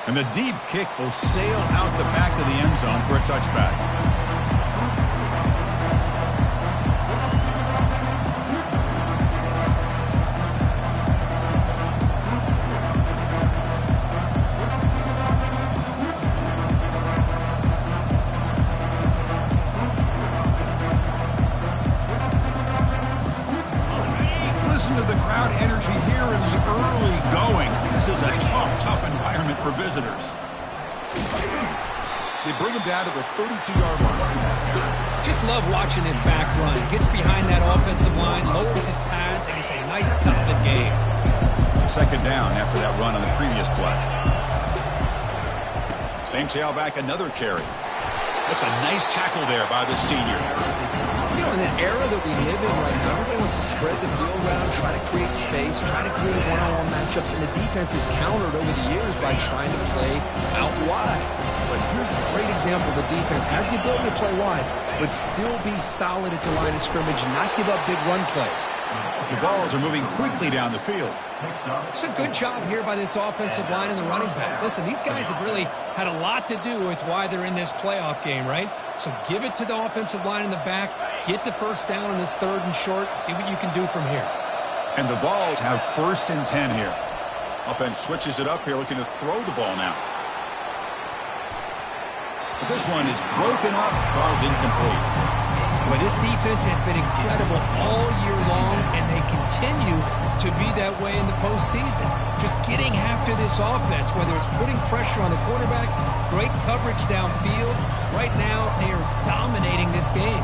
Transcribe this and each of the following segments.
And the deep kick will sail out the back of the end zone for a touchback. Listen to the crowd energy here in the early going. This is a tough environment for visitors. They bring him down to the 32-yard line. Just love watching this back run. Gets behind that offensive line, lowers his pads, and it's a nice, solid game. Second down after that run on the previous play. Same tailback, another carry. That's a nice tackle there by the senior. You know, in the era that we live in right now, everybody wants to spread the field around, try to create space, try to create one-on-one matchups, and the defense is countered over the years by trying to play out wide. But here's a great example. The defense has the ability to play wide, but still be solid at the line of scrimmage and not give up big run plays. The balls are moving quickly down the field. It's a good job here by this offensive line and the running back. Listen, these guys have really had a lot to do with why they're in this playoff game, right? So give it to the offensive line in the back, get the first down in this third and short, see what you can do from here. And the Vols have 1st and 10 here. Offense switches it up here, looking to throw the ball now. But this one is broken up, ball's incomplete. Well, this defense has been incredible all year long, and they continue to be that way in the postseason. Just getting after this offense, whether it's putting pressure on the quarterback, great coverage downfield. Right now, they are dominating this game.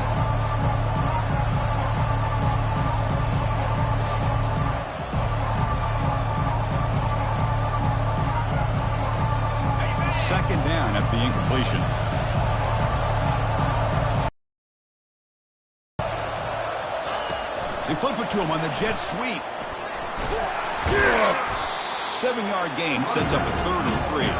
Second down after the incompletion. They flip it to him on the jet sweep. 7-yard gain sets up a 3rd and 3.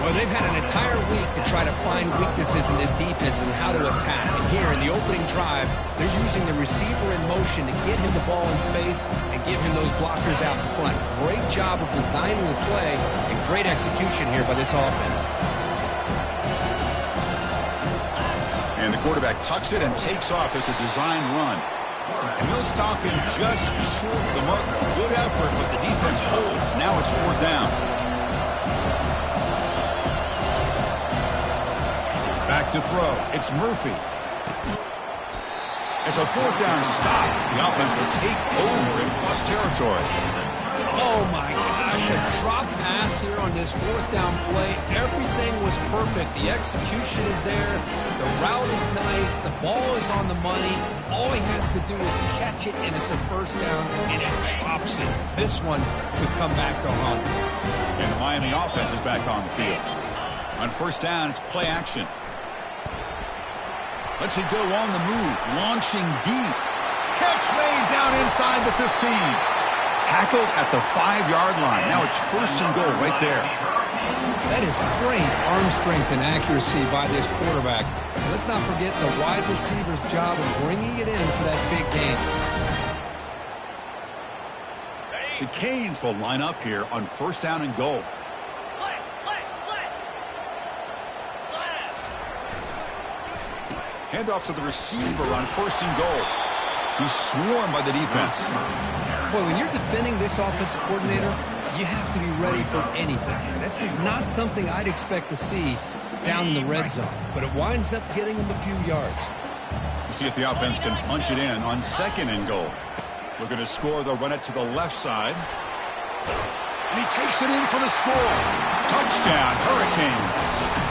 Well, they've had an entire week to try to find weaknesses in this defense and how to attack. And here in the opening drive, they're using the receiver in motion to get him the ball in space and give him those blockers out in front. Great job of designing the play and great execution here by this offense. And the quarterback tucks it and takes off as a design run. And he'll stop him just short of the mark. Good effort, but the defense holds. Now it's 4th down. Back to throw. It's Murphy. It's a 4th down stop. The offense will take over in plus territory. Oh, my gosh. A drop pass here on this 4th down play. Everything was perfect. The execution is there. The route is nice. The ball is on the money. All he has to do is catch it, and it's a 1st down, and it drops it. This one could come back to haunt him. And the Miami offense is back on the field. On 1st down, it's play action. Let's it go on the move. Launching deep. Catch made down inside the 15. Tackled at the 5-yard line. Now it's 1st and goal right there. That is great arm strength and accuracy by this quarterback. Let's not forget the wide receiver's job of bringing it in for that big game. The Canes will line up here on 1st down and goal. Handoff to the receiver on 1st and goal. He's swarmed by the defense. Boy, when you're defending this offensive coordinator, you have to be ready for anything. That's just not something I'd expect to see down in the red zone. But it winds up getting him a few yards. We'll see if the offense can punch it in on 2nd and goal. Looking to score, they'll run it to the left side. And he takes it in for the score. Touchdown, Hurricanes.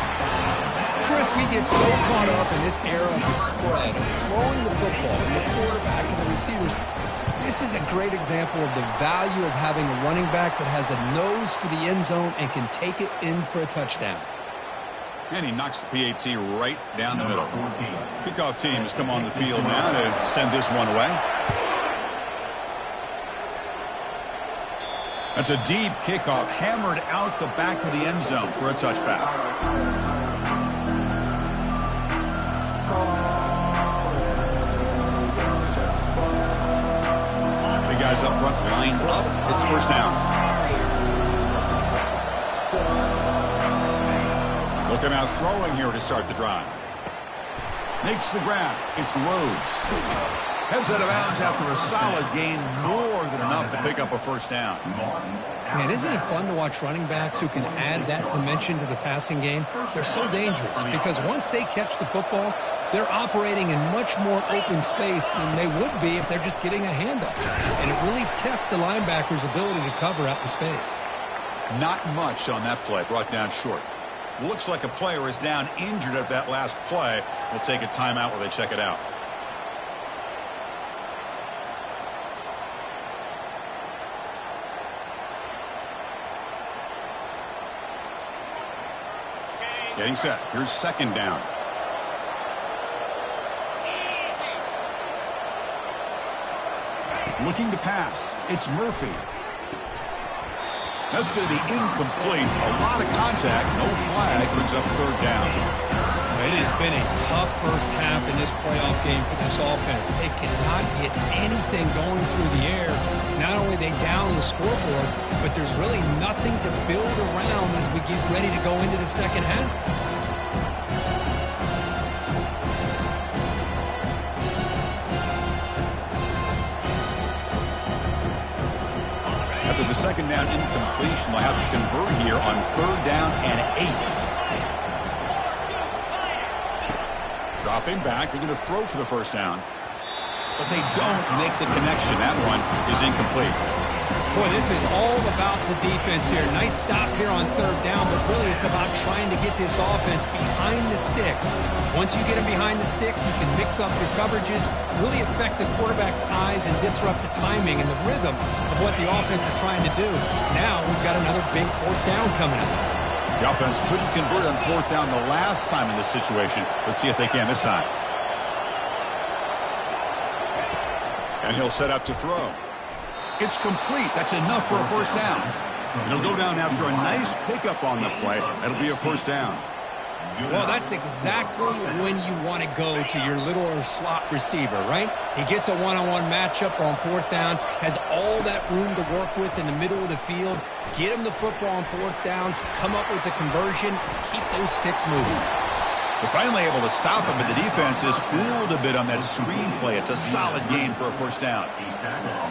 Chris, we get so caught up in this era of the spread, throwing the football, and the quarterback and the receivers. This is a great example of the value of having a running back that has a nose for the end zone and can take it in for a touchdown. And he knocks the PAT right down the middle. Kickoff team has come on the field now to send this one away. That's a deep kickoff, hammered out the back of the end zone for a touchback. Guys up front lined up. It's 1st down. come out throwing here to start the drive. Makes the grab. It's Rhodes. Heads out of bounds after a solid gain, more than enough to pick up a first down. Man, isn't it fun to watch running backs who can add that dimension to the passing game? They're so dangerous because once they catch the football, they're operating in much more open space than they would be if they're just getting a handoff. And it really tests the linebacker's ability to cover out in space. Not much on that play, brought down short. Looks like a player is down injured at that last play. We'll take a timeout while they check it out. Getting set. Here's second down. Looking to pass. It's Murphy. That's going to be incomplete. A lot of contact. No flag. Brings up third down. It has been a tough first half in this playoff game for this offense. They cannot get anything going through the air. Not only are they down the scoreboard, but there's really nothing to build around as we get ready to go into the second half. After the second down incompletion, they'll have to convert here on third down and 8. Dropping back, they're going to throw for the first down. But they don't make the connection. That one is incomplete. Boy, this is all about the defense here. Nice stop here on third down, but really it's about trying to get this offense behind the sticks. Once you get them behind the sticks, you can mix up your coverages, really affect the quarterback's eyes and disrupt the timing and the rhythm of what the offense is trying to do. Now we've got another big fourth down coming up. The offense couldn't convert on fourth down the last time in this situation. Let's see if they can this time. And he'll set up to throw. It's complete. That's enough for a first down. And he'll go down after a nice pickup on the play. That'll be a first down. Well, that's exactly when you want to go to your little or slot receiver, right? He gets a one-on-one matchup on fourth down, has all that room to work with in the middle of the field. Get him the football on fourth down, come up with a conversion, keep those sticks moving. They're finally able to stop him, but the defense is fooled a bit on that screen play. It's a solid gain for a first down.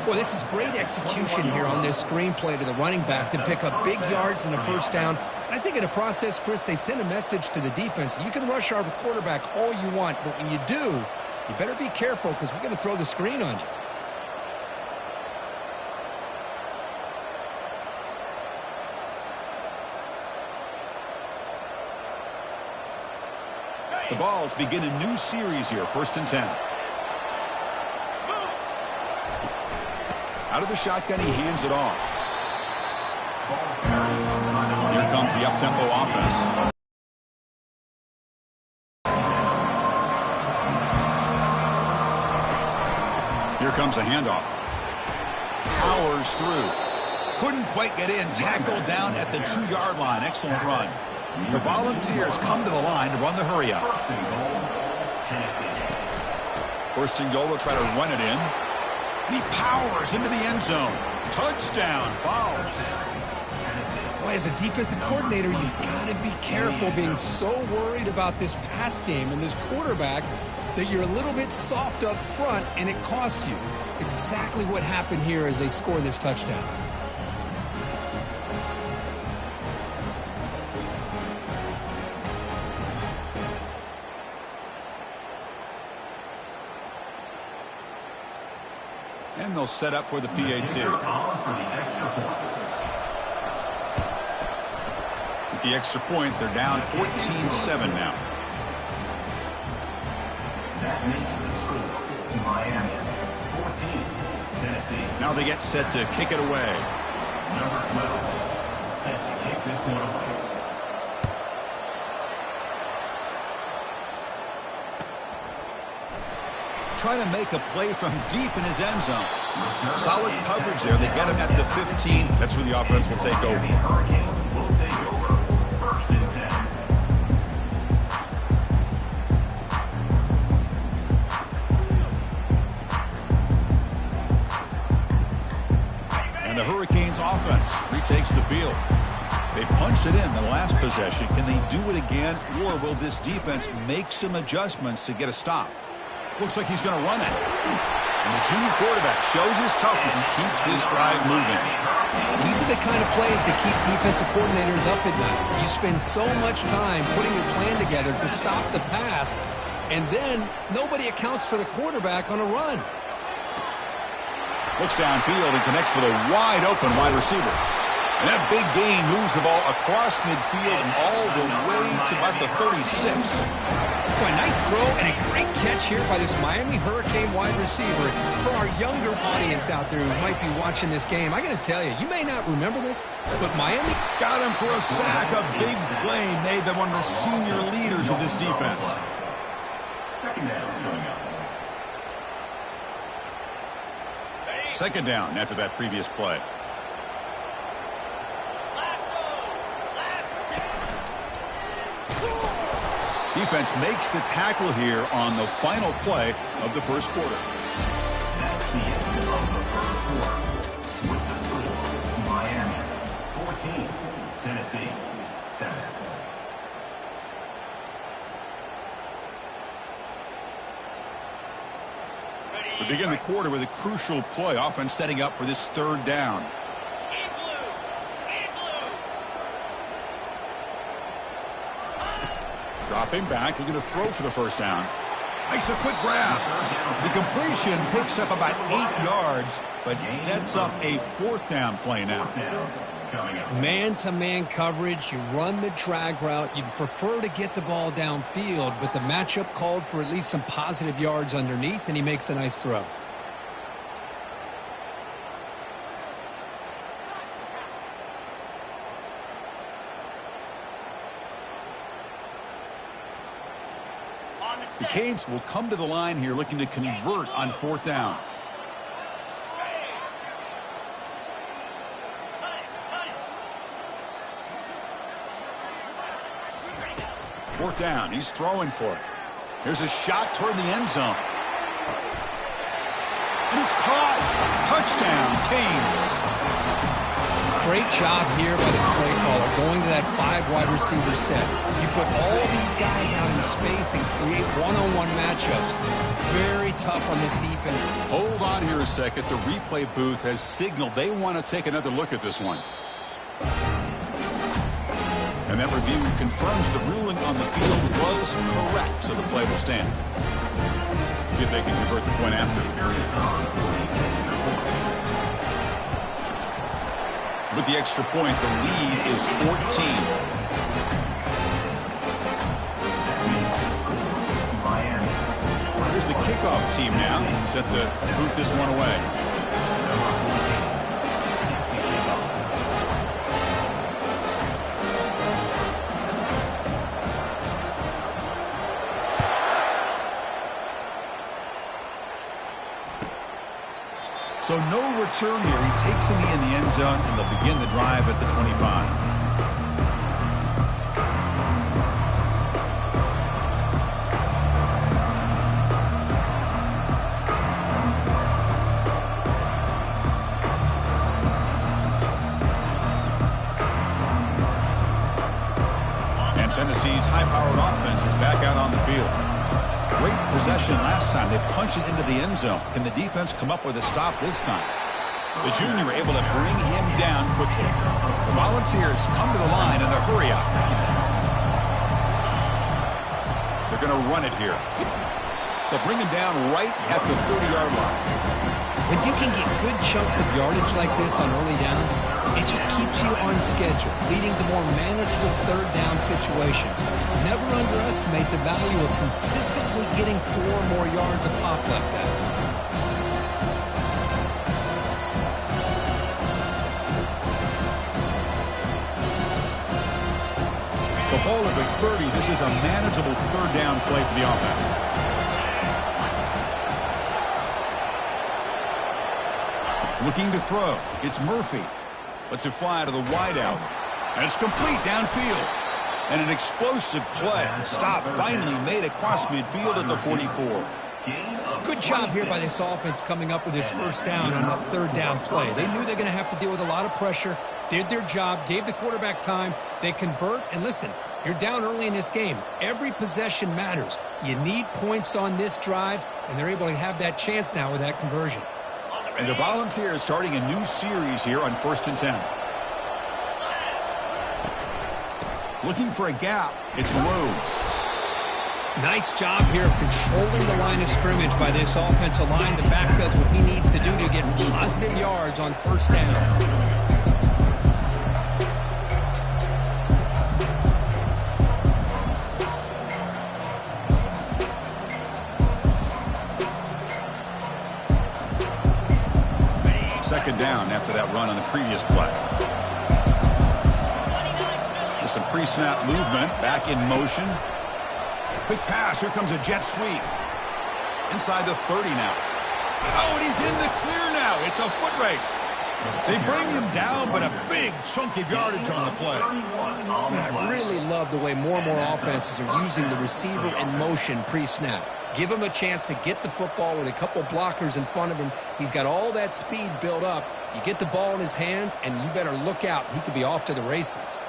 Well, this is great execution here on this screen play to the running back to pick up big yards and a first down. I think in the process, Chris, they send a message to the defense. You can rush our quarterback all you want, but when you do, you better be careful because we're going to throw the screen on you. The Vols begin a new series here, 1st and 10. Out of the shotgun, he hands it off. Here comes the up-tempo offense. Here comes a handoff. Powers through. Couldn't quite get in. Tackled down at the 2-yard line. Excellent run. The Volunteers come to the line to run the hurry up. First and goal, they'll try to run it in. And he powers into the end zone. Touchdown, Vols. Boy, as a defensive coordinator, you've got to be careful being so worried about this pass game and this quarterback that you're a little bit soft up front and it costs you. It's exactly what happened here as they score this touchdown. And they'll set up for the PAT. With the extra point, they're down 14-7 now. That makes the score Miami 14, Tennessee. Now they get set to kick it away. Number 12 set to kick this one away. Trying to make a play from deep in his end zone. Solid coverage there. They get him at the 15. That's where the offense will take over. Hurricanes will take over. 1st and 10. And the Hurricanes offense retakes the field. They punched it in the last possession. Can they do it again, or will this defense make some adjustments to get a stop? Looks like he's going to run it. And the junior quarterback shows his toughness, keeps this drive moving. These are the kind of plays that keep defensive coordinators up at night. You spend so much time putting your plan together to stop the pass, and then nobody accounts for the quarterback on a run. Looks downfield and connects with a wide-open wide receiver. And that big gain moves the ball across midfield and all the way to about the 36. Boy, nice throw and a great catch here by this Miami Hurricane wide receiver. For our younger audience out there who might be watching this game, I got to tell you, you may not remember this, but Miami got him for a sack. A big play made them one of the senior leaders of this defense. Second down coming up. Second down after that previous play. Defense makes the tackle here on the final play of the first quarter. That's the end of the first quarter. With the score, Miami 14, Tennessee 7. We begin the quarter with a crucial play. Offense setting up for this third down. Dropping back, looking to throw for the first down. Makes a quick grab. The completion picks up about 8 yards, but sets up a fourth down play now. Man-to-man coverage, you run the drag route. You prefer to get the ball downfield, but the matchup called for at least some positive yards underneath, and he makes a nice throw. The Canes will come to the line here looking to convert on fourth down. Fourth down, he's throwing for it. Here's a shot toward the end zone. And it's caught. Touchdown, Canes. Great job here by the play caller, going to that 5 wide receiver set. You put all these guys out in space and create one-on-one matchups. Very tough on this defense. Hold on here a second. The replay booth has signaled they want to take another look at this one. And that review confirms the ruling on the field was correct, so the play will stand. See if they can convert the point after. With the extra point, the lead is 14. Here's the kickoff team now, set to boot this one away. So no return here. He takes him in the end zone, and they'll begin the drive at the 25. And Tennessee's high-powered offense is back out on the field. Great possession last time. They punched it into the end zone. Can the defense come up with a stop this time? The junior able to bring him down quickly. The Volunteers come to the line in the hurry up. They're going to run it here. They'll bring him down right at the 30-yard line. When you can get good chunks of yardage like this on early downs, it just keeps you on schedule, leading to more manageable third down situations. Never underestimate the value of consistently getting 4 more yards a pop like that. So ball at the 30. This is a manageable third down play for the offense. Looking to throw. It's Murphy. Lets it fly to the wideout. And it's complete downfield. And an explosive play. Stop finally made across midfield at the 44. Good job here by this offense coming up with this first down on that third down play. They knew they're going to have to deal with a lot of pressure. did their job, gave the quarterback time. They convert, and listen, you're down early in this game. Every possession matters. You need points on this drive, and they're able to have that chance now with that conversion. And the Volunteers starting a new series here on 1st and 10. Looking for a gap. It's Rhodes. Nice job here of controlling the line of scrimmage by this offensive line. The back does what he needs to do to get positive yards on 1st down. Second down after that run on the previous play. With some pre-snap movement, back in motion. Quick pass, here comes a jet sweep. Inside the 30 now. Oh, and he's in the clear now. It's a foot race. They bring him down, but a big chunk of yardage on the play. I really love the way more and more offenses are using the receiver in motion pre-snap. Give him a chance to get the football with a couple blockers in front of him. He's got all that speed built up. You get the ball in his hands, and you better look out. He could be off to the races.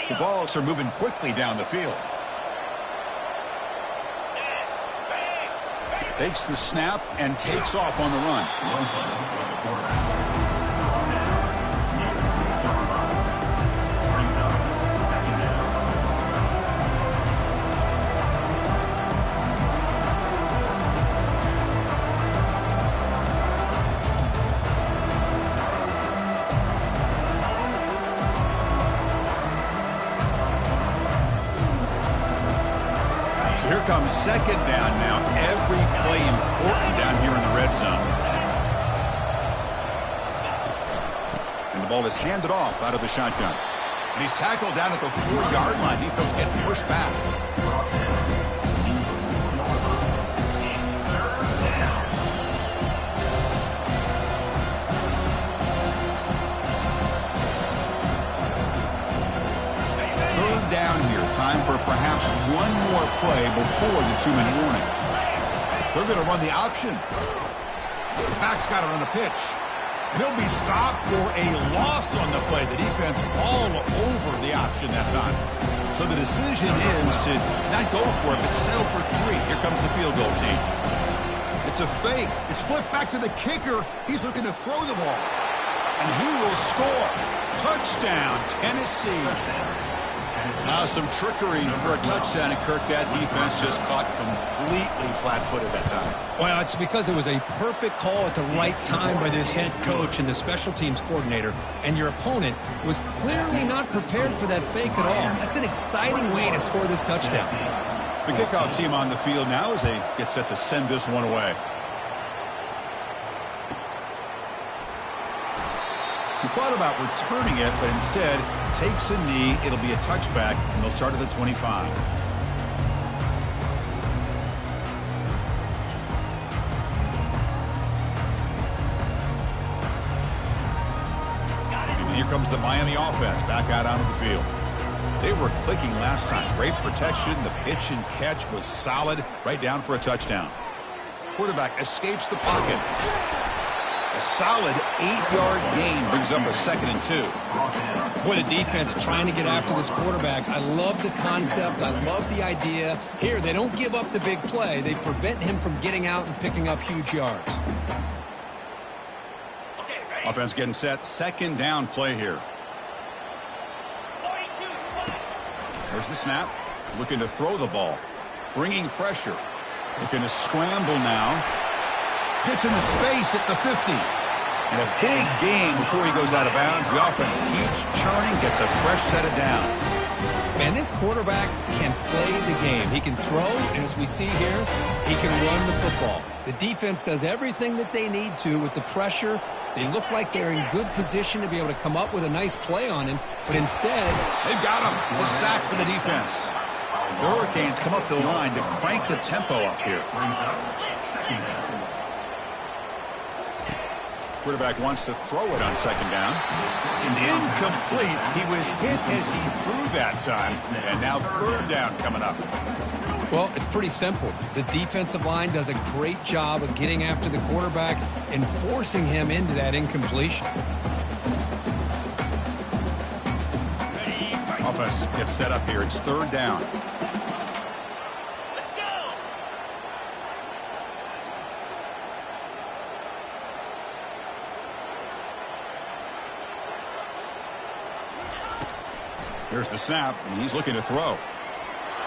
The balls are moving quickly down the field. Takes the snap and takes off on the run. Here comes second down now. Every play important down here in the red zone. And the ball is handed off out of the shotgun. And he's tackled down at the 4-yard line. Defense getting pushed back. Down here. Time for perhaps one more play before the 2-minute warning. They're going to run the option. Back's got it on the pitch. And he'll be stopped for a loss on the play. The defense all over the option that time. So the decision is to not go for it, but settle for 3. Here comes the field goal team. It's a fake. It's flipped back to the kicker. He's looking to throw the ball. And he will score. Touchdown, Tennessee. Now some trickery for a touchdown, and Kirk, that defense just caught completely flat-footed that time. Well, it's because it was a perfect call at the right time by this head coach and the special teams coordinator, and your opponent was clearly not prepared for that fake at all. That's an exciting way to score this touchdown. The kickoff team on the field now as they get set to send this one away. He thought about returning it, but instead takes a knee. It'll be a touchback, and they'll start at the 25. And here comes the Miami offense back out onto the field. They were clicking last time. Great protection. The pitch and catch was solid. Right down for a touchdown. Quarterback escapes the pocket. A solid 8-yard gain brings up a 2nd and 2. Boy, the defense trying to get after this quarterback. I love the concept. I love the idea. Here, they don't give up the big play. They prevent him from getting out and picking up huge yards. Offense getting set. 2nd down play here. There's the snap. Looking to throw the ball. Bringing pressure. Looking to scramble now. Gets into space at the 50. And a big gain before he goes out of bounds. The offense keeps churning, gets a fresh set of downs. Man, this quarterback can play the game. He can throw, and as we see here, he can run the football. The defense does everything that they need to with the pressure. They look like they're in good position to be able to come up with a nice play on him, but instead, they've got him. It's a sack for the defense. The Hurricanes come up to the line to crank the tempo up here. Quarterback wants to throw it on second down. It's incomplete. He was hit as he threw that time. And now third down coming up. Well, it's pretty simple. The defensive line does a great job of getting after the quarterback and forcing him into that incompletion. Offense gets set up here. It's third down. Here's the snap, and he's looking to throw.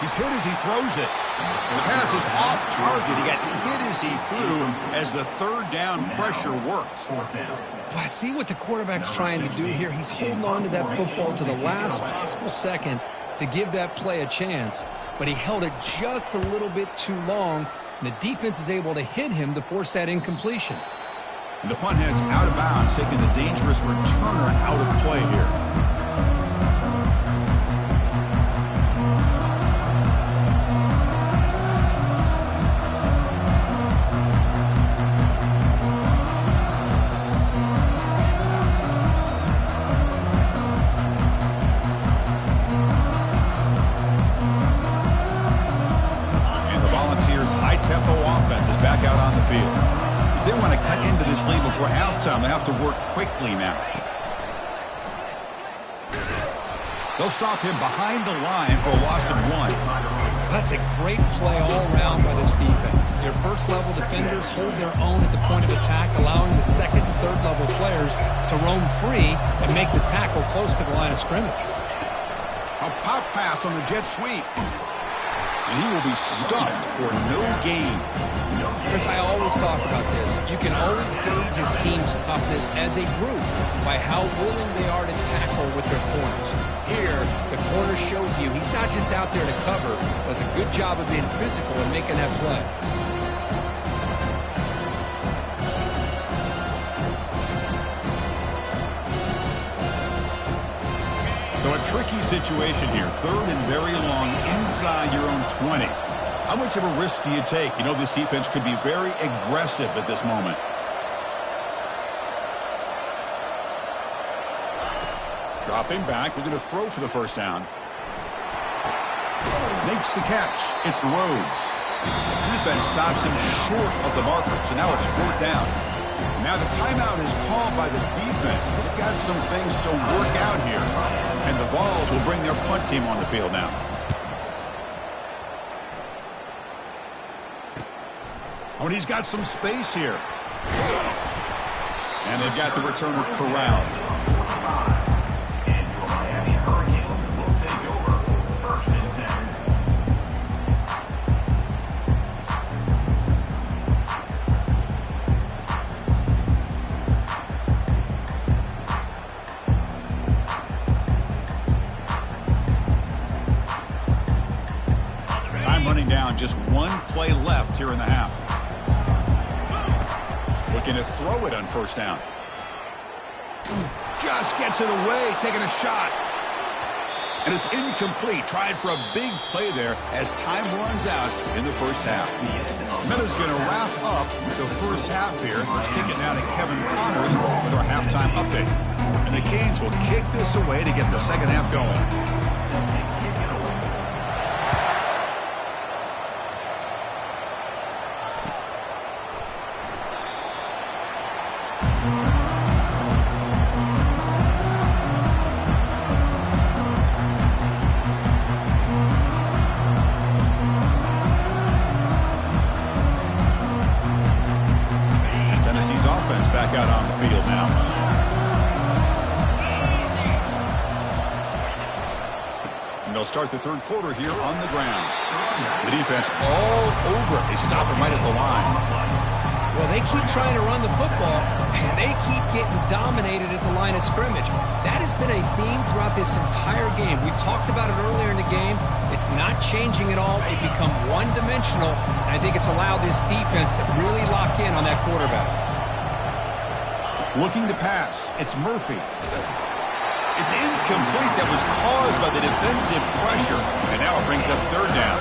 He's hit as he throws it. The pass is off target. He got hit as he threw as the third down pressure worked. Well, I see what the quarterback's trying to do here. He's holding on to that football to the last possible second to give that play a chance, but he held it just a little bit too long, and the defense is able to hit him to force that incompletion. And the punt head's out of bounds, taking the dangerous returner out of play here. Before halftime, they have to work quickly now. They'll stop him behind the line for a loss of 1. That's a great play all around by this defense. Their first-level defenders hold their own at the point of attack, allowing the second and third-level players to roam free and make the tackle close to the line of scrimmage. A pop pass on the jet sweep. And he will be stuffed for no gain. Chris, I always talk about this. You can always gauge your team's toughness as a group by how willing they are to tackle with their corners. Here, the corner shows you he's not just out there to cover, does a good job of being physical and making that play. So a tricky situation here. Third and very long inside your own 20. How much of a risk do you take? You know this defense could be very aggressive at this moment. Dropping back, looking to throw for the first down. Makes the catch. It's Rhodes. The defense stops him short of the marker, so now it's fourth down. Now the timeout is called by the defense. They've got some things to work out here. And the Vols will bring their punt team on the field now. Oh, and he's got some space here. And they've got the returner corralled. Just one play left here in the half. Looking to throw it on first down. Just gets it away, taking a shot. And it's incomplete. Tried for a big play there as time runs out in the first half. Miller's going to wrap up the first half here. Let's kick it now to Kevin Connors with our halftime update. And the Canes will kick this away to get the second half going. Start the third quarter here on the ground. The defense all over it. They stop him right at the line. Well, they keep trying to run the football, and they keep getting dominated at the line of scrimmage. That has been a theme throughout this entire game. We've talked about it earlier in the game. It's not changing at all. They've become one-dimensional, and I think it's allowed this defense to really lock in on that quarterback. Looking to pass. It's Murphy. It's incomplete. That was caused by the defensive pressure. And now it brings up third down.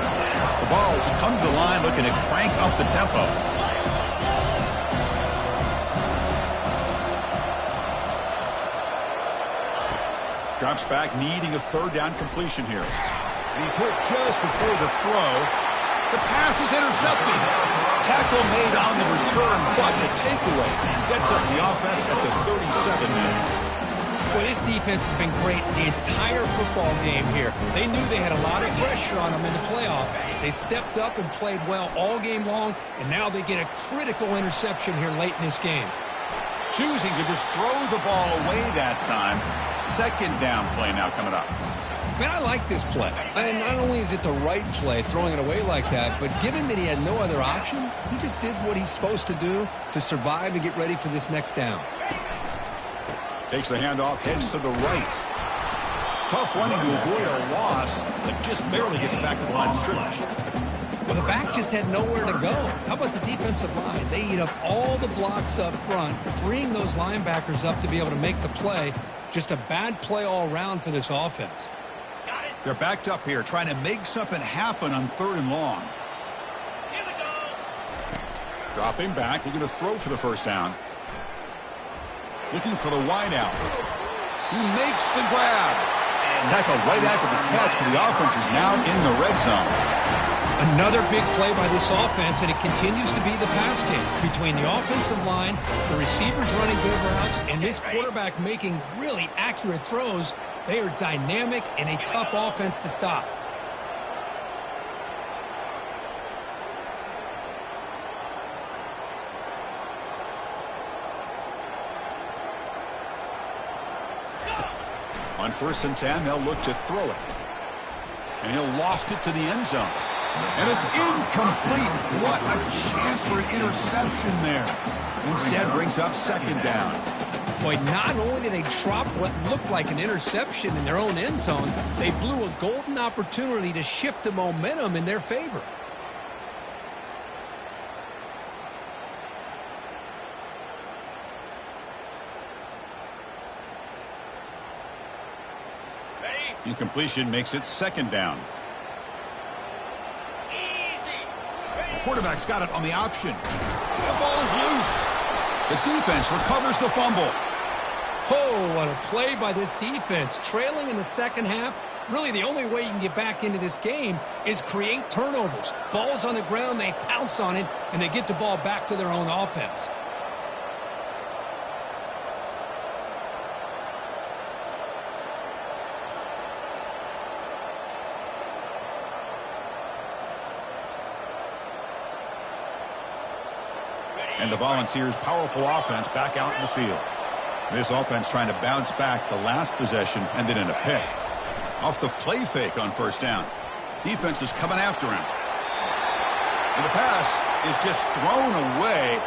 The Vols come to the line looking to crank up the tempo. Drops back, needing a third down completion here. And he's hit just before the throw. The pass is intercepted. Tackle made on the return, but the takeaway sets up the offense at the 37 now. Well, this defense has been great the entire football game here. They knew they had a lot of pressure on them in the playoff. They stepped up and played well all game long, and now they get a critical interception here late in this game. Choosing to just throw the ball away that time. Second down play now coming up. Man, I like this play. And not only is it the right play, throwing it away like that, but given that he had no other option, he just did what he's supposed to do to survive and get ready for this next down. Takes the handoff, heads to the right. Tough running to avoid a loss, but just barely gets back to the line of scrimmage. Well, the back just had nowhere to go. How about the defensive line? They eat up all the blocks up front, freeing those linebackers up to be able to make the play. Just a bad play all around for this offense. They're backed up here, trying to make something happen on 3rd and long. Here we go. Dropping back, looking to throw for the first down. Looking for the wideout. He makes the grab. Tackled right after the catch, but the offense is now in the red zone. Another big play by this offense, and it continues to be the pass game between the offensive line, the receivers running good routes, and this quarterback making really accurate throws. They are dynamic and a tough offense to stop. On 1st and 10, they'll look to throw it. And he'll loft it to the end zone. And it's incomplete. What a chance for an interception there. Instead brings up 2nd down. Boy, not only did they drop what looked like an interception in their own end zone, they blew a golden opportunity to shift the momentum in their favor. Incompletion makes it 2nd down. The quarterback's got it on the option. The ball is loose. The defense recovers the fumble. Oh, what a play by this defense. Trailing in the second half, really the only way you can get back into this game is create turnovers. Ball's on the ground, they pounce on it, and they get the ball back to their own offense. And the Volunteers' powerful offense back out in the field. This offense trying to bounce back the last possession, ended in a pick. Off the play fake on 1st down. Defense is coming after him. And the pass is just thrown away.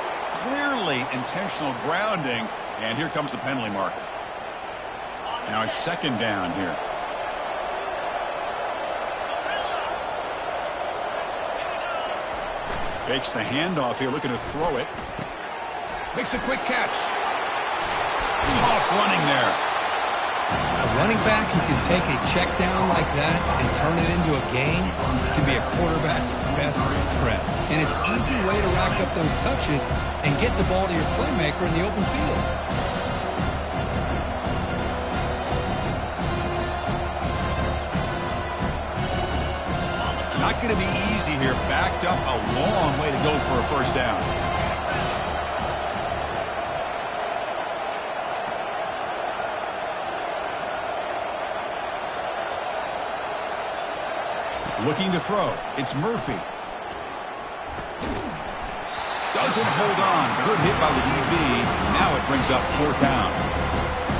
Clearly intentional grounding. And here comes the penalty marker. Now it's 2nd down here. Fakes the handoff here, looking to throw it. Makes a quick catch. Tough running there. A running back who can take a check down like that and turn it into a gain can be a quarterback's best friend. And it's an easy way to rack up those touches and get the ball to your playmaker in the open field. Not going to be easy here. Backed up a long way to go for a 1st down. Looking to throw. It's Murphy. Doesn't hold on. Good hit by the DB. Now it brings up 4th down.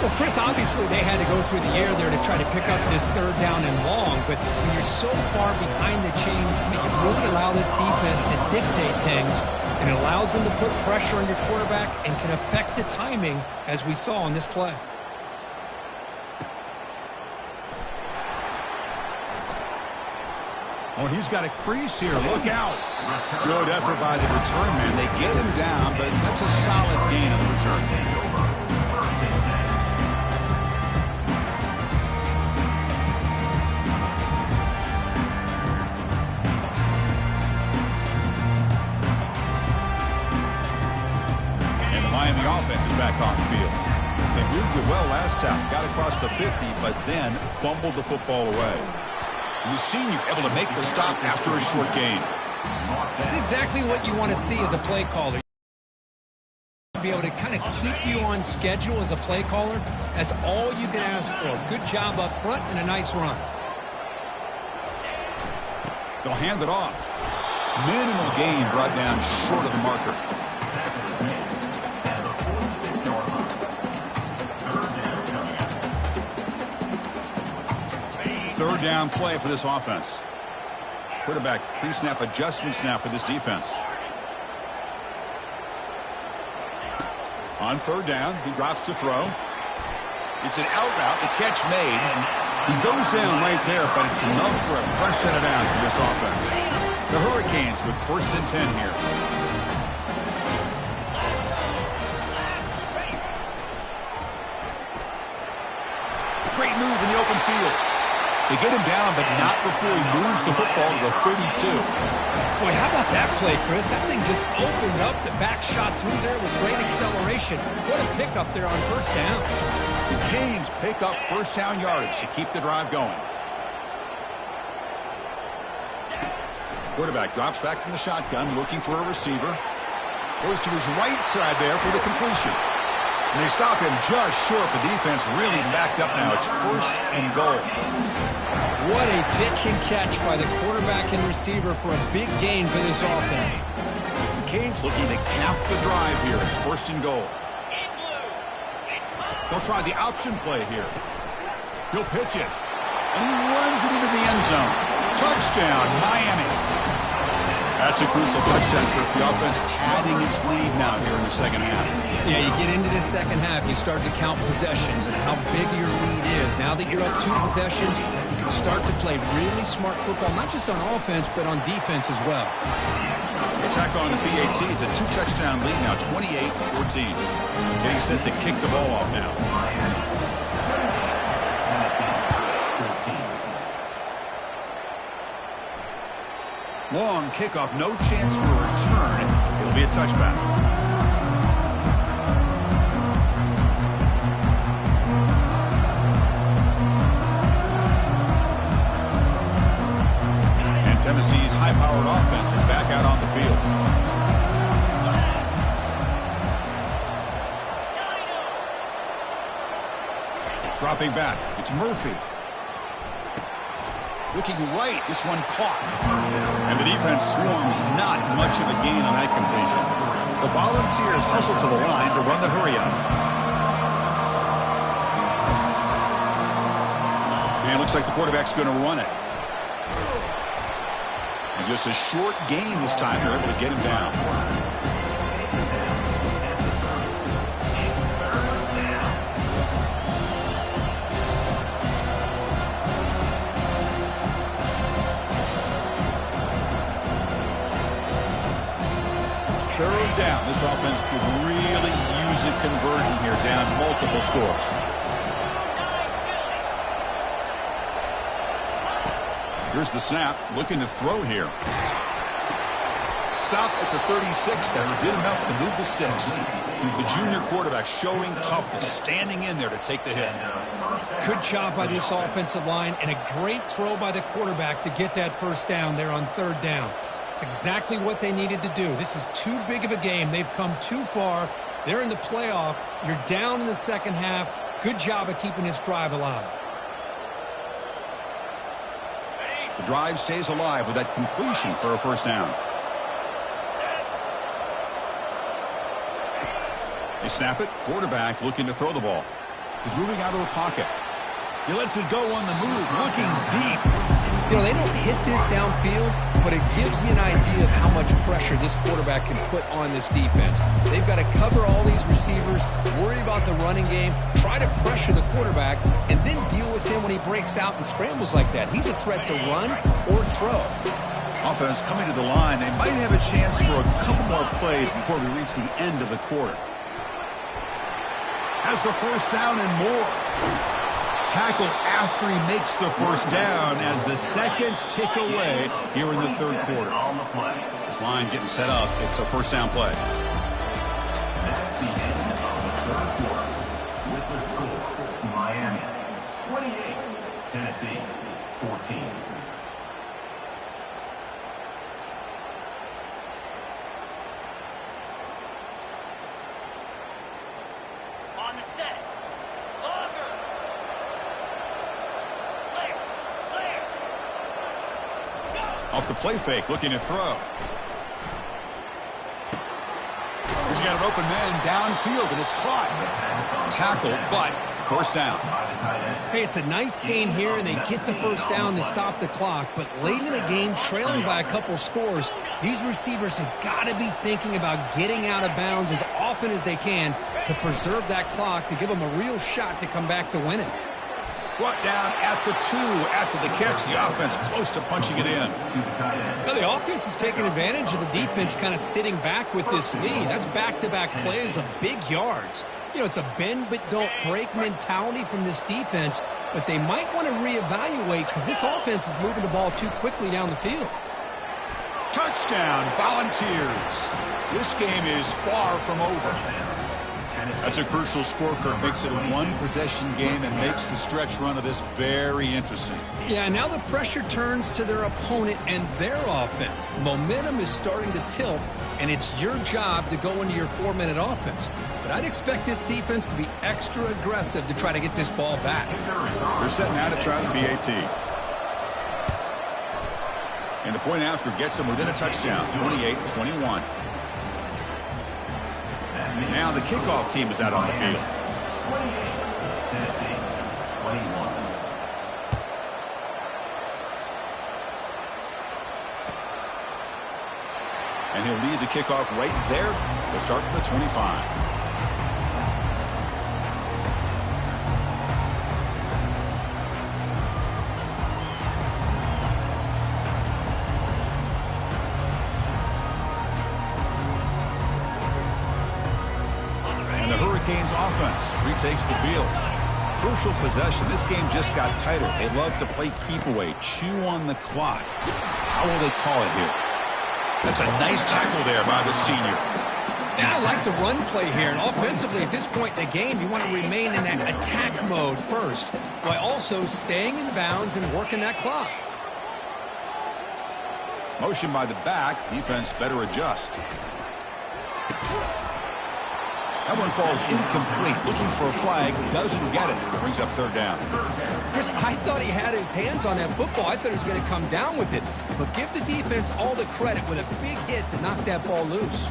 Well, Chris, obviously they had to go through the air there to try to pick up this 3rd down and long, but when you're so far behind the chains, you really allow this defense to dictate things, and it allows them to put pressure on your quarterback and can affect the timing, as we saw on this play. Oh, he's got a crease here. Look out. Good effort by the return man. They get him down, but that's a solid gain on the return. And the Miami offense is back on the field. They moved it well last time. Got across the 50, but then fumbled the football away. And the senior able to make the stop after a short gain. This is exactly what you want to see as a play caller. Be able to kind of keep you on schedule as a play caller. That's all you can ask for. Good job up front and a nice run. They'll hand it off. Minimal gain brought down short of the marker. Third down play for this offense. Quarterback pre-snap adjustments now for this defense. On third down, he drops to throw. It's an out route, the catch made. He goes down right there, but it's enough for a fresh set of downs for this offense. The Hurricanes with 1st and 10 here. Great move in the open field. They get him down, but not before he moves the football to the 32. Boy, how about that play, Chris? That thing just opened up. The back shot through there with great acceleration. What a pickup there on first down. The Canes pick up first down yardage to keep the drive going. Quarterback drops back from the shotgun, looking for a receiver. Goes to his right side there for the completion. And they stop him just short. The defense really backed up now. It's 1st and goal. What a pitch and catch by the quarterback and receiver for a big gain for this offense. The Canes looking to cap the drive here. It's 1st and goal. They'll try the option play here. He'll pitch it. And he runs it into the end zone. Touchdown, Miami. That's a crucial touchdown for the offense, padding its lead now here in the second half. Yeah, you get into this second half, you start to count possessions and how big your lead is. Now that you're up 2 possessions, you can start to play really smart football, not just on offense, but on defense as well. Attack on the PAT. It's a 2-touchdown lead now, 28-14. Getting set to kick the ball off now. Long kickoff, no chance for a return. It'll be a touchback. And Tennessee's high-powered offense is back out on the field. Dropping back, it's Murphy. Looking right, this one caught. And the defense swarms, not much of a gain on that completion. The Volunteers hustle to the line to run the hurry-up. And it looks like the quarterback's going to run it. And just a short gain this time. They're able to get him down. Third down. This offense could really use a conversion here, down multiple scores. Here's the snap. Looking to throw here. Stop at the 36. That's good enough to move the sticks. The junior quarterback showing toughness, standing in there to take the hit. Good job by this offensive line and a great throw by the quarterback to get that first down there on third down. It's exactly what they needed to do. This is too big of a game. They've come too far. They're in the playoff. You're down in the second half. Good job of keeping this drive alive. The drive stays alive with that completion for a first down. They snap it. Quarterback looking to throw the ball. He's moving out of the pocket. He lets it go on the move, looking deep. You know, they don't hit this downfield, but it gives you an idea of how much pressure this quarterback can put on this defense. They've got to cover all these receivers, worry about the running game, try to pressure the quarterback, and then deal with him when he breaks out and scrambles like that. He's a threat to run or throw. Offense coming to the line. They might have a chance for a couple more plays before we reach the end of the quarter. Has the first down and more. Tackle after he makes the first down as the seconds tick away here in the third quarter. This line getting set up. It's a first down play. That's the end of the third quarter. With the Miami 28, Tennessee 14. On the set. Longer. Clear. Go. Off the play fake, looking to throw. He's got an open man downfield, and it's caught. Tackled, but first down. Hey, it's a nice gain here, and they get the first down to stop the clock. But late in the game, trailing by a couple scores, these receivers have got to be thinking about getting out of bounds as often as they can to preserve that clock, to give them a real shot to come back to win it. Brought down at the 2 after the catch. The offense close to punching it in. Now, the offense is taking advantage of the defense kind of sitting back with this lead. That's back-to-back plays of big yards. You know, it's a bend-but-don't-break mentality from this defense, but they might want to reevaluate because this offense is moving the ball too quickly down the field. Touchdown, Volunteers. This game is far from over. That's a crucial score, Kurt. Makes it a one-possession game and makes the stretch run of this very interesting. Yeah, now the pressure turns to their opponent and their offense. Momentum is starting to tilt, and it's your job to go into your 4-minute offense. But I'd expect this defense to be extra aggressive to try to get this ball back. They're setting out to try the PAT. And the point after gets them within a touchdown, 28-21. Now the kickoff team is out on the field. 28, Tennessee 21. And he'll lead the kickoff right there. They'll start from the 25. Hurricanes offense retakes the field. Crucial possession. This game just got tighter. They love to play keep away, chew on the clock. How will they call it here? That's a nice tackle there by the senior. Yeah, I like the run play here. And offensively, at this point in the game, you want to remain in that attack mode first, while also staying in bounds and working that clock. Motion by the back. Defense better adjust. That one falls incomplete. Looking for a flag. Doesn't get it. Brings up third down. Chris, I thought he had his hands on that football. I thought he was going to come down with it. But give the defense all the credit with a big hit to knock that ball loose.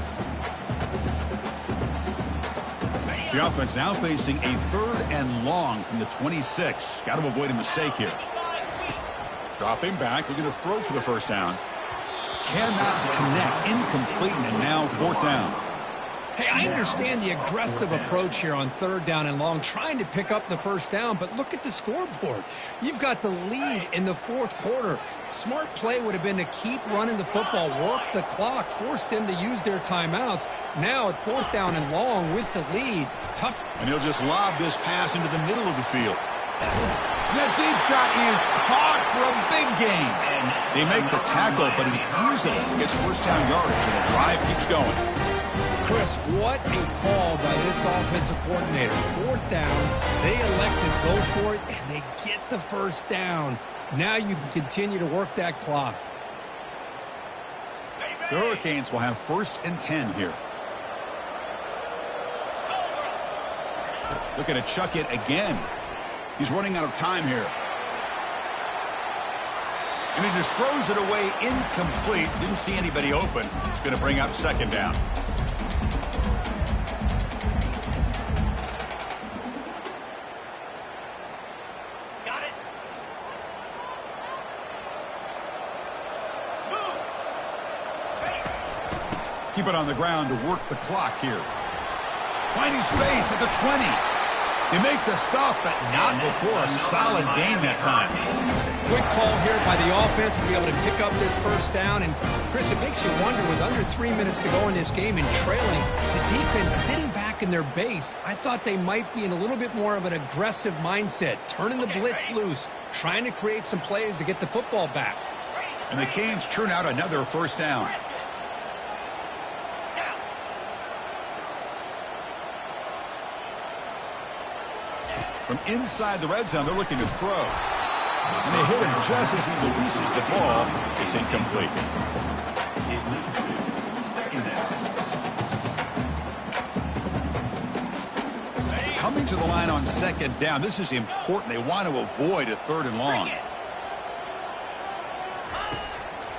The offense now facing a 3rd and long from the 26. Got to avoid a mistake here. Dropping back. Looking to throw for the first down. Cannot connect. Incomplete, and now 4th down. Hey, I understand the aggressive approach here on 3rd down and long, trying to pick up the first down, but look at the scoreboard. You've got the lead in the 4th quarter. Smart play would have been to keep running the football, work the clock, force them to use their timeouts. Now at 4th down and long with the lead, tough. And he'll just lob this pass into the middle of the field. That deep shot is caught for a big gain. They make the tackle, but he easily gets first down yardage, and the drive keeps going. Chris, what a call by this offensive coordinator. 4th down, they elect to go for it, and they get the first down. Now you can continue to work that clock. The Hurricanes will have 1st and 10 here. Looking to chuck it again. He's running out of time here. And he just throws it away incomplete. Didn't see anybody open. It's going to bring up 2nd down. Keep it on the ground to work the clock here. Finding space at the 20. They make the stop, but not before a solid gain that time. Quick call here by the offense to be able to pick up this first down. And, Chris, it makes you wonder, with under 3 minutes to go in this game and trailing, the defense sitting back in their base, I thought they might be in a little bit more of an aggressive mindset, turning the blitz loose, trying to create some plays to get the football back. And the Canes churn out another first down. From inside the red zone, they're looking to throw. And they hit him just as he releases the ball. It's incomplete. It leads to second down. Coming to the line on second down, this is important. They want to avoid a 3rd and long.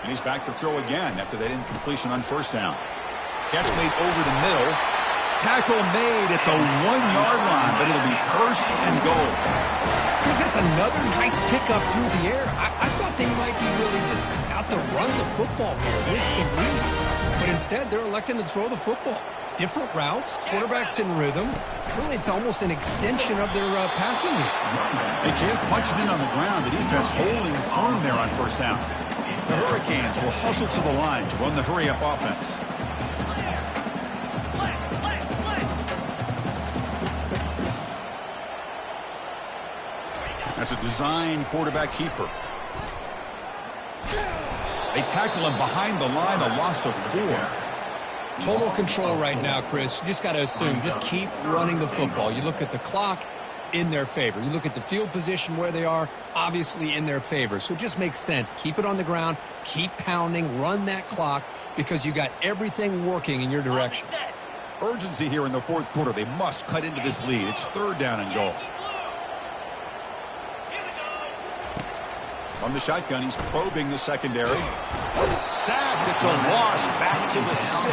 And he's back to throw again after that incompletion on 1st down. Catch made over the middle. Tackle made at the 1-yard line, but it'll be 1st and goal. Chris, that's another nice pickup through the air. I thought they might be really just out to run the football here with the lead. But instead, they're electing to throw the football. Different routes, quarterbacks in rhythm. Really, it's almost an extension of their passing game. They can't punch it in on the ground. The defense holding firm there on 1st down. The Hurricanes will hustle to the line to run the hurry-up offense. That's a design quarterback keeper. They tackle him behind the line, a loss of 4. Total control right now, Chris. You just got to assume, just keep running the football. You look at the clock, in their favor. You look at the field position where they are, obviously in their favor. So it just makes sense. Keep it on the ground, keep pounding, run that clock, because you got everything working in your direction. Urgency here in the 4th quarter. They must cut into this lead. It's 3rd down and goal. From the shotgun, he's probing the secondary. Sacked. It's a loss. Back to the 6.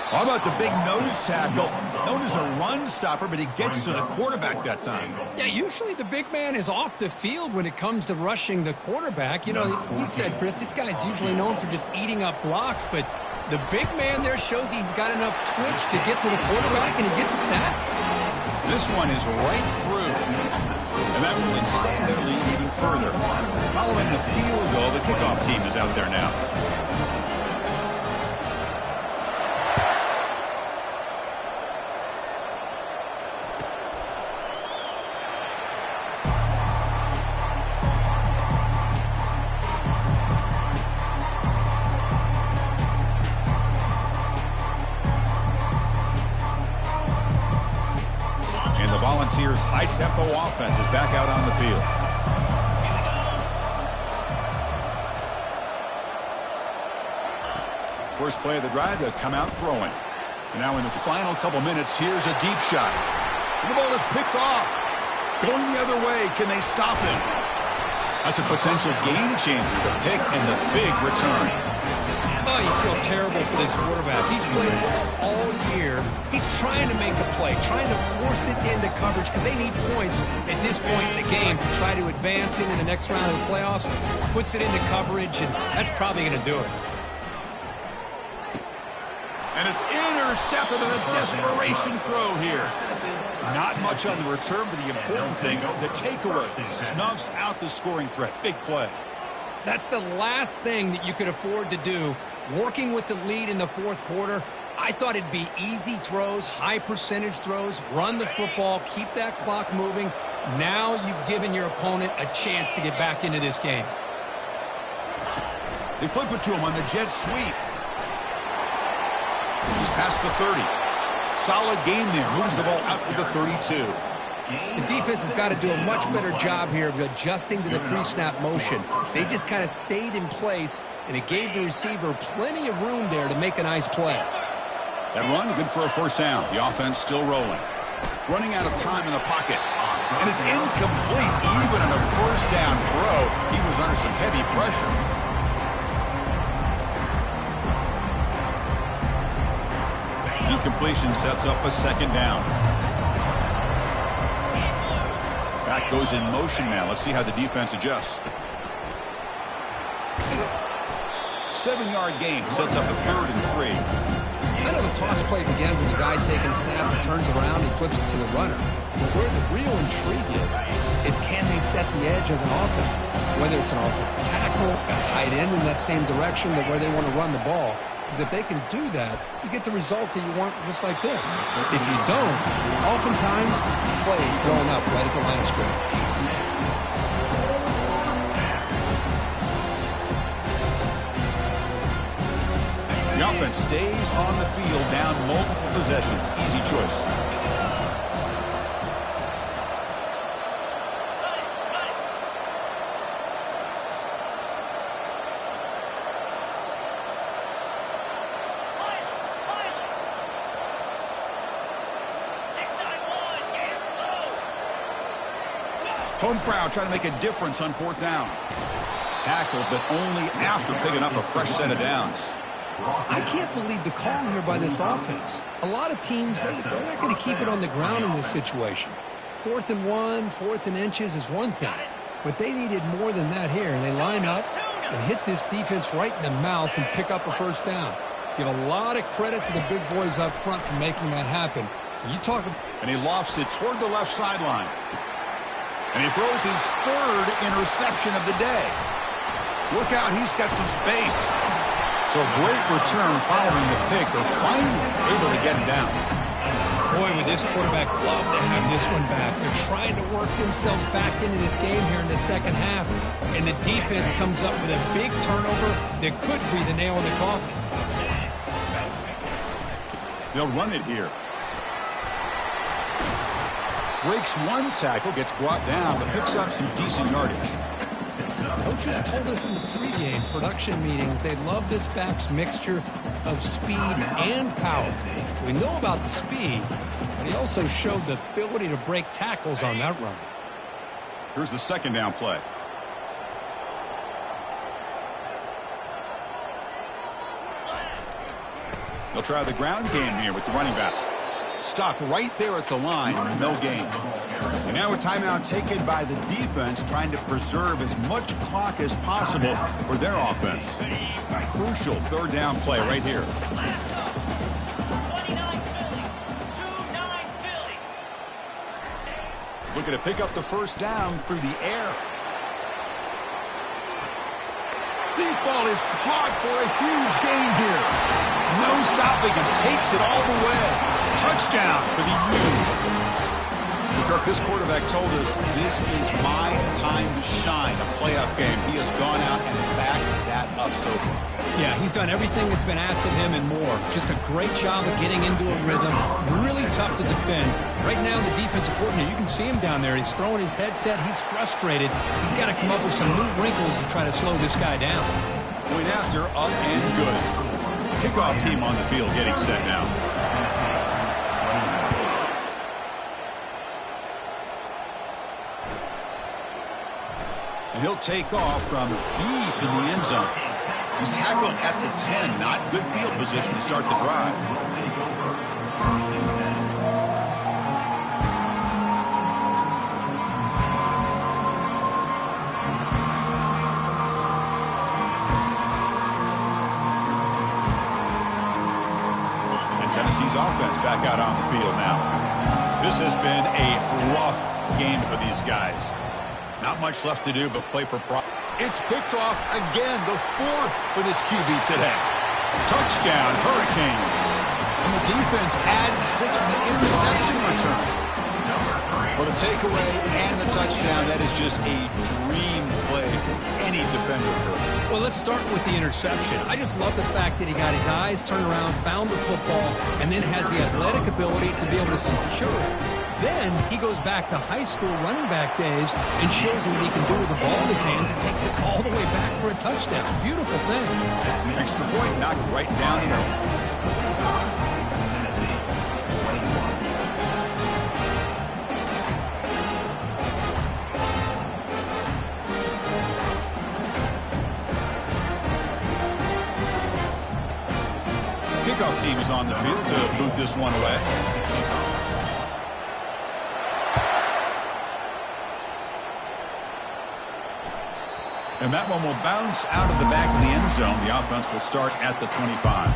How about the big nose tackle? Known as a run stopper, but he gets to the quarterback that time. Yeah, usually the big man is off the field when it comes to rushing the quarterback. You know, you said, Chris, this guy's usually known for just eating up blocks, but the big man there shows he's got enough twitch to get to the quarterback, and he gets a sack. This one is right through. And that will extend their lead even further. Following the field goal, the kickoff team is out there now. Volunteers' high-tempo offense is back out on the field. First play of the drive, they'll come out throwing. And now in the final couple minutes, here's a deep shot. And the ball is picked off. Going the other way, can they stop him? That's a potential game changer, the pick and the big return. Oh, you feel terrible for this quarterback. He's played well all year. He's trying to make a play, trying to force it into coverage because they need points at this point in the game to try to advance into the next round of the playoffs. Puts it into coverage, and that's probably going to do it. And it's intercepted in a desperation throw here. Not much on the return, but the important thing, the takeaway snuffs out the scoring threat. Big play. That's the last thing that you could afford to do. Working with the lead in the 4th quarter, I thought it'd be easy throws, high percentage throws, run the football, keep that clock moving. Now you've given your opponent a chance to get back into this game. They flip it to him on the jet sweep. He's past the 30. Solid gain there. Moves the ball out to the 32. The defense has got to do a much better job here of adjusting to the pre-snap motion. They just kind of stayed in place, and it gave the receiver plenty of room there to make a nice play. That run, good for a first down. The offense still rolling. Running out of time in the pocket. And it's incomplete. Even on a first down throw, he was under some heavy pressure. Incompletion sets up a second down. Back goes in motion now. Let's see how the defense adjusts. 7-yard gain sets up a 3rd and 3. I know the toss play begins with the guy taking a snap and turns around and flips it to the runner. But where the real intrigue is can they set the edge as an offense? Whether it's an offensive tackle, a tight end in that same direction that where they want to run the ball. Because if they can do that, you get the result that you want just like this. If you don't, oftentimes, play thrown up right at the line of scrimmage. The offense stays on the field, down multiple possessions. Easy choice. Home crowd trying to make a difference on 4th down. Tackled, but only after picking up a fresh set of downs. I can't believe the call here by this offense. A lot of teams, they're not going to keep it on the ground in this situation. 4th and 1, 4th and inches is one thing. But they needed more than that here. And they line up and hit this defense right in the mouth and pick up a first down. Give a lot of credit to the big boys up front for making that happen. And you talk about... And he lofts it toward the left sideline. And he throws his 3rd interception of the day. Look out, he's got some space. So a great return following the pick. They're finally able to get him down. Boy, would this quarterback love to have this one back. They're trying to work themselves back into this game here in the second half. And the defense comes up with a big turnover that could be the nail in the coffin. They'll run it here. Breaks one tackle, gets brought down, but picks up some decent yardage. Coaches told us in the pregame production meetings they love this back's mixture of speed and power. We know about the speed, but he also showed the ability to break tackles on that run. Here's the 2nd down play. They'll try the ground game here with the running back. Stopped right there at the line, no gain. And now a timeout taken by the defense, trying to preserve as much clock as possible for their offense. Crucial 3rd down play right here. 29 Philly. 2-9 Philly. Looking to pick up the first down through the air. Deep ball is caught for a huge gain here. No stopping him, takes it all the way. Touchdown for the U. Kirk, this quarterback told us this is my time to shine, a playoff game. He has gone out and backed that up so far. Yeah, he's done everything that's been asked of him and more. Just a great job of getting into a rhythm. Really tough to defend. Right now, the defensive coordinator, you can see him down there. He's throwing his headset. He's frustrated. He's got to come up with some new wrinkles to try to slow this guy down. Point after, up and good. Kickoff team on the field getting set now. And he'll take off from deep in the end zone. He's tackled at the 10. Not good field position to start the drive. And Tennessee's offense back out on the field now. This has been a rough game for these guys. Not much left to do but play for pride. It's picked off again, the 4th for this QB today. Touchdown, Hurricanes. And the defense adds 6 with the interception return. For the takeaway and the touchdown, that is just a dream play for any defender. Well, let's start with the interception. I just love the fact that he got his eyes turned around, found the football, and then has the athletic ability to be able to secure it. Then he goes back to high school running back days and shows him what he can do with the ball in his hands and takes it all the way back for a touchdown. Beautiful thing. Extra point knocked right down the middle. Kickoff team is on the field to boot this one away. And that one will bounce out of the back of the end zone. The offense will start at the 25.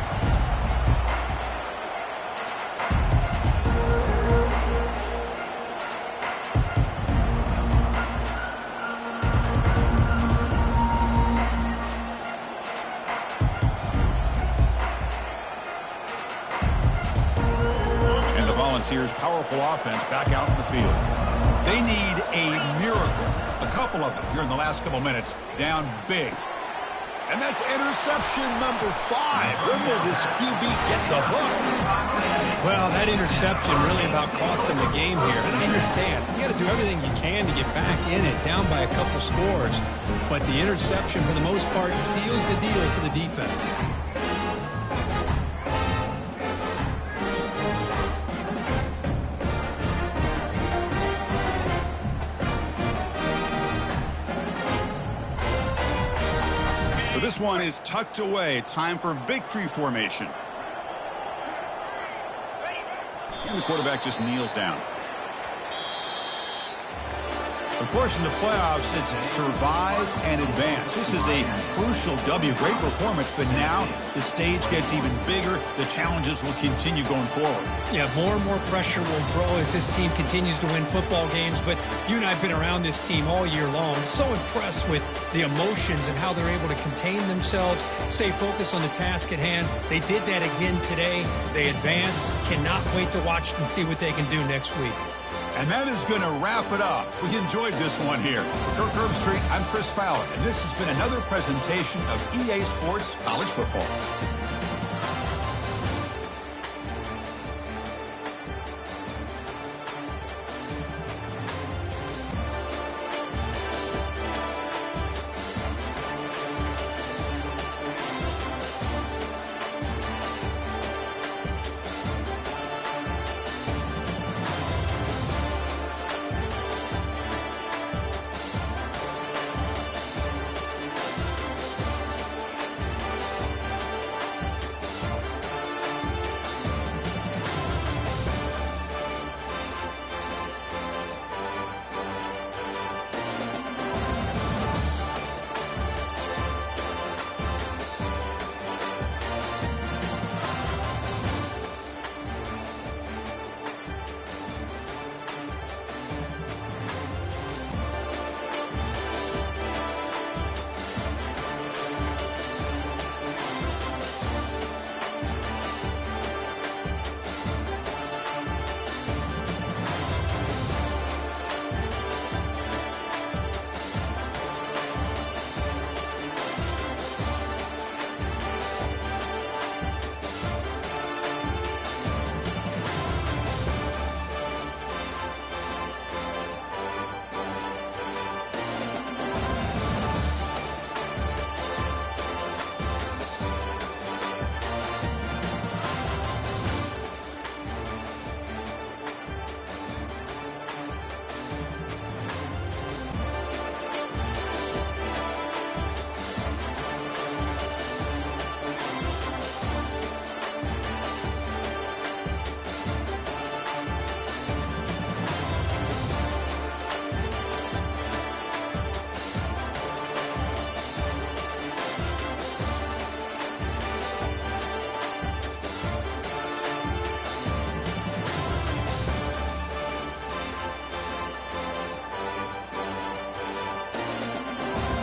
And the Volunteers' powerful offense back out in the field. They need a miracle. A couple of them here in the last couple minutes, down big. And that's interception number 5. When will this QB get the hook? Well, that interception really about cost him the game here. And I understand. You got to do everything you can to get back in it, down by a couple scores. But the interception, for the most part, seals the deal for the defense. this one is tucked away. Time for victory formation. And the quarterback just kneels down. Of course, in the playoffs, it's survive and advance. This is a crucial W. Great performance, but now the stage gets even bigger. The challenges will continue going forward. Yeah, more and more pressure will grow as this team continues to win football games. But you and I have been around this team all year long. So impressed with the emotions and how they're able to contain themselves, stay focused on the task at hand. They did that again today. They advance. Cannot wait to watch and see what they can do next week. And that is going to wrap it up. We enjoyed this one here. Kirk Herbstreit, I'm Chris Fowler, and this has been another presentation of EA Sports College Football.